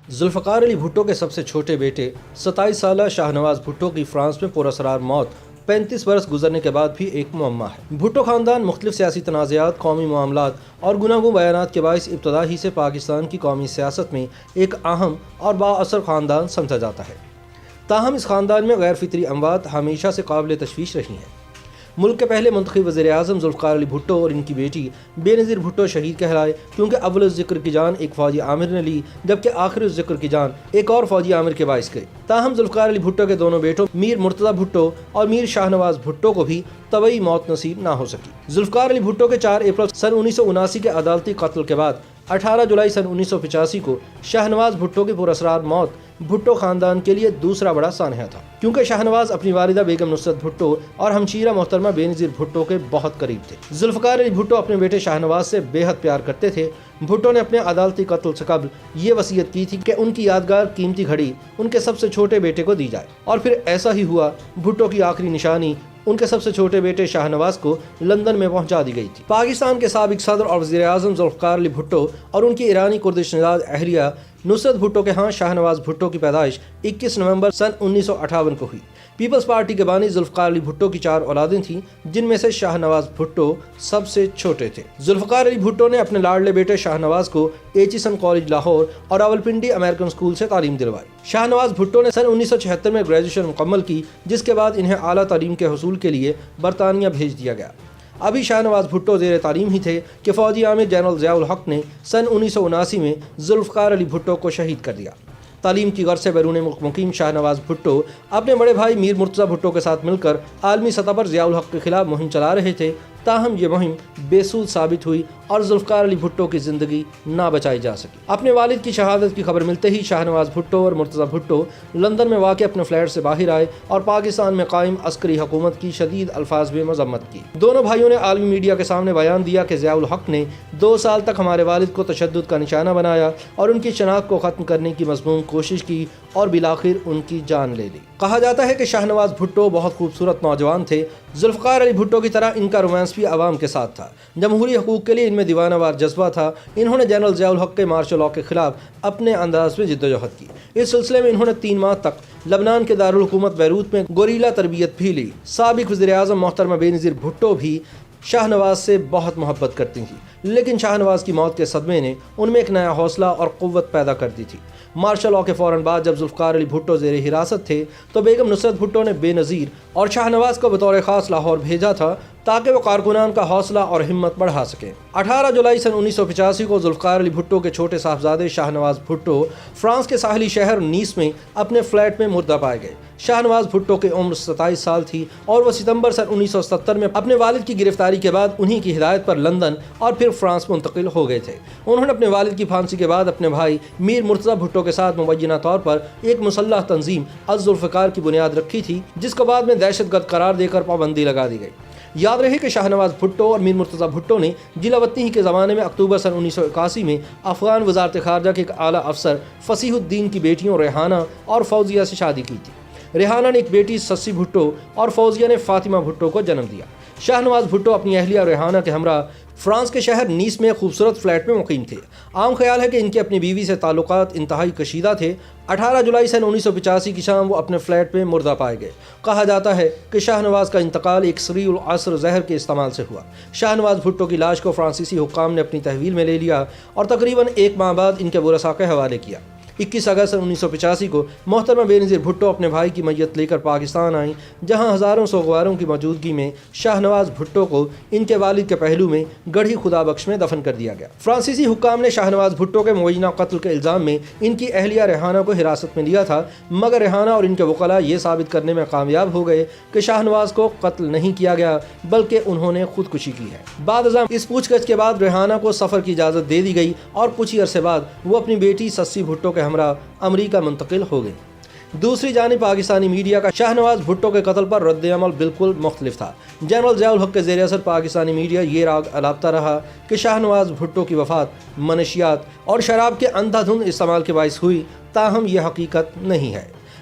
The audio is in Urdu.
ذوالفقار علی بھٹو کے سب سے چھوٹے بیٹے 27 سالہ شاہنواز بھٹو کی فرانس میں پراسرار موت 35 برس گزرنے کے بعد بھی ایک معمہ ہے۔ بھٹو خاندان مختلف سیاسی تنازعات، قومی معاملات اور گوناگوں بیانات کے باعث ابتدا ہی سے پاکستان کی قومی سیاست میں ایک اہم اور بااثر خاندان سمجھا جاتا ہے۔ تاہم اس خاندان میں غیر فطری اموات ہمیشہ سے قابل تشویش رہی ہیں۔ ملک کے پہلے منتخب وزیر اعظم ذوالفقار علی بھٹو اور ان کی بیٹی بے نظیر بھٹو شہید کہلائے، کیونکہ اول الذکر کی جان ایک فوجی عامر نے لی، جبکہ آخر الذکر کی جان ایک اور فوجی عامر کے باعث گئی۔ تاہم ذوالفقار علی بھٹو کے دونوں بیٹوں میر مرتضی بھٹو اور میر شاہنواز بھٹو کو بھی طبعی موت نصیب نہ ہو سکی۔ ذوالفقار علی بھٹو کے 4 اپریل سن 1979 کے عدالتی قتل کے بعد 18 جولائی سن 1985 کو شاہنواز بھٹو کی پراسرار موت بھٹو خاندان کے لیے دوسرا بڑا سانحہ تھا، کیونکہ شاہنواز اپنی والدہ بیگم نصرت بھٹو اور ہمشیرہ محترمہ بے نظیر بھٹو کے بہت قریب تھے۔ ذوالفقار علی بھٹو اپنے بیٹے شاہنواز سے بے حد پیار کرتے تھے۔ بھٹو نے اپنے عدالتی قتل سے قبل یہ وصیت کی تھی کہ ان کی یادگار قیمتی گھڑی ان کے سب سے چھوٹے بیٹے کو دی جائے، اور پھر ایسا ہی ہوا۔ بھٹو کی آخری نشانی ان کے سب سے چھوٹے بیٹے شاہنواز کو لندن میں پہنچا دی گئی تھی۔ پاکستان کے سابق صدر اور وزیر اعظم ذوالفقار علی بھٹو اور ان کی ایرانی کردش نژاد اہلیہ نصرت بھٹو کے ہاں شاہنواز بھٹو کی پیدائش 21 نومبر سن 1958 کو ہوئی۔ پیپلز پارٹی کے بانی ذوالفقار علی بھٹو کی 4 اولادیں تھیں، جن میں سے شاہنواز بھٹو سب سے چھوٹے تھے۔ ذوالفقار علی بھٹو نے اپنے لاڈلے بیٹے شاہنواز کو ایچیسن کالج لاہور اور راولپنڈی امریکن اسکول سے تعلیم دلوائی۔ شاہنواز بھٹو نے سن 1976 میں گریجویشن مکمل کی، جس کے بعد انہیں اعلیٰ تعلیم کے حصول کے لیے برطانیہ بھیج دیا گیا۔ ابھی شاہنواز بھٹو زیر تعلیم ہی تھے کہ فوجی عامر جنرل ضیاء الحق نے سن 1979 میں ذوالفقار علی بھٹو کو شہید کر دیا۔ تعلیم کی غرض سے بیرون ملک مقیم شاہنواز بھٹو اپنے بڑے بھائی میر مرتضی بھٹو کے ساتھ مل کر عالمی سطح پر ضیاء الحق کے خلاف مہم چلا رہے تھے۔ تاہم یہ مہم بے سود ثابت ہوئی اور ذوالفقار علی بھٹو کی زندگی نہ بچائی جا سکی۔ اپنے والد کی شہادت کی خبر ملتے ہی شاہنواز بھٹو اور مرتضی بھٹو لندن میں واقع اپنے فلیٹ سے باہر آئے اور پاکستان میں قائم عسکری حکومت کی شدید الفاظ میں مذمت کی۔ دونوں بھائیوں نے عالمی میڈیا کے سامنے بیان دیا کہ ضیاء الحق نے 2 سال تک ہمارے والد کو تشدد کا نشانہ بنایا اور ان کی شناخت کو ختم کرنے کی مضمون کوشش کی اور بالآخر ان کی جان لے لی۔ کہا جاتا ہے کہ شاہنواز بھٹو بہت خوبصورت نوجوان تھے۔ ذوالفقار علی بھٹو کی طرح ان کا رومانس بھی عوام کے ساتھ تھا۔ جمہوری حقوق کے لیے ان میں دیوانہ وار جذبہ تھا۔ انہوں نے جنرل ضیاء الحق کے مارشل لاء کے خلاف اپنے انداز میں جدوجہد کی۔ اس سلسلے میں انہوں نے 3 ماہ تک لبنان کے دارالحکومت بیروت میں گوریلا تربیت بھی لی۔ سابق وزیر اعظم محترمہ بے نظیر بھٹو بھی شاہنواز سے بہت محبت کرتی تھیں، لیکن شاہنواز کی موت کے صدمے نے ان میں ایک نیا حوصلہ اور قوت پیدا کر دی تھی۔ مارشل لاء کے فوراً بعد جب ذوالفقار علی بھٹو زیر حراست تھے تو بیگم نصرت بھٹو نے بے نظیر اور شاہنواز کو بطور خاص لاہور بھیجا تھا تاکہ وہ کارکنان کا حوصلہ اور ہمت بڑھا سکیں۔ 18 جولائی سن 1985 کو ذوالفقار علی بھٹو کے چھوٹے صاحبزادے شاہنواز بھٹو فرانس کے ساحلی شہر نیس میں اپنے فلیٹ میں مردہ پائے گئے۔ شاہنواز بھٹو کی عمر 27 سال تھی اور وہ ستمبر سن 1977 میں اپنے والد کی گرفتاری کے بعد انہی کی ہدایت پر لندن اور پھر فرانس منتقل ہو گئے تھے۔ انہوں نے اپنے والد کی پھانسی کے بعد اپنے بھائی میر مرتضی بھٹو کے ساتھ مبینہ طور پر ایک مسلح تنظیم الذوالفقار کی بنیاد رکھی تھی، جس کو بعد میں دہشت گرد قرار دے کر پابندی لگا دی گئی۔ یاد رہے کہ شاہنواز بھٹو اور میر مرتضی بھٹو نے جلا وطنی کے زمانے میں اکتوبر سن 1981 میں افغان وزارت خارجہ کے ایک اعلیٰ افسر فصیح الدین کی بیٹیوں ریحانہ اور فوزیہ سے شادی کی تھی۔ ریحانہ نے ایک بیٹی سسی بھٹو اور فوزیہ نے فاطمہ بھٹو کو جنم دیا۔ شاہنواز بھٹو اپنی اہلیہ ریحانہ کے ہمراہ فرانس کے شہر نیس میں خوبصورت فلیٹ میں مقیم تھے۔ عام خیال ہے کہ ان کے اپنی بیوی سے تعلقات انتہائی کشیدہ تھے۔ 18 جولائی سن 1985 کی شام وہ اپنے فلیٹ میں مردہ پائے گئے۔ کہا جاتا ہے کہ شاہنواز کا انتقال ایک سریع العصر زہر کے استعمال سے ہوا۔ شاہنواز بھٹو کی لاش کو فرانسیسی حکام نے اپنی تحویل میں لے لیا اور تقریباً 1 ماہ بعد ان کے ورثاء کے حوالے کیا۔ 21 اگست 1985 کو محترمہ بے نظیر بھٹو اپنے بھائی کی میت لے کر پاکستان آئیں، جہاں ہزاروں سوگواروں کی موجودگی میں شاہنواز بھٹو کو ان کے والد کے پہلو میں گڑھی خدا بخش میں دفن کر دیا گیا۔ فرانسیسی حکام نے شاہنواز بھٹو کے مبینہ قتل کے الزام میں ان کی اہلیہ ریحانہ کو حراست میں لیا تھا، مگر ریحانہ اور ان کے وکلاء یہ ثابت کرنے میں کامیاب ہو گئے کہ شاہنواز کو قتل نہیں کیا گیا بلکہ انہوں نے خودکشی کی ہے۔ بعد ازاں اس پوچھ گچھ کے بعد ریحانہ کو سفر کی اجازت دے دی گئی اور کچھ ہی عرصے بعد وہ اپنی بیٹی سسی بھٹو کے ہمراہ امریکہ منتقل ہو گئی۔ دوسری جانب پاکستانی میڈیا کا شاہنواز بھٹو کے قتل پر رد عمل بالکل مختلف تھا۔ جنرل ضیاء الحق کے زیر اثر پاکستانی میڈیا یہ راگ الاپتا رہا کہ شاہنواز بھٹو کی وفات منشیات اور شراب کے اندھا دھند استعمال کے باعث ہوئی، تاہم یہ حقیقت نہیں ہے۔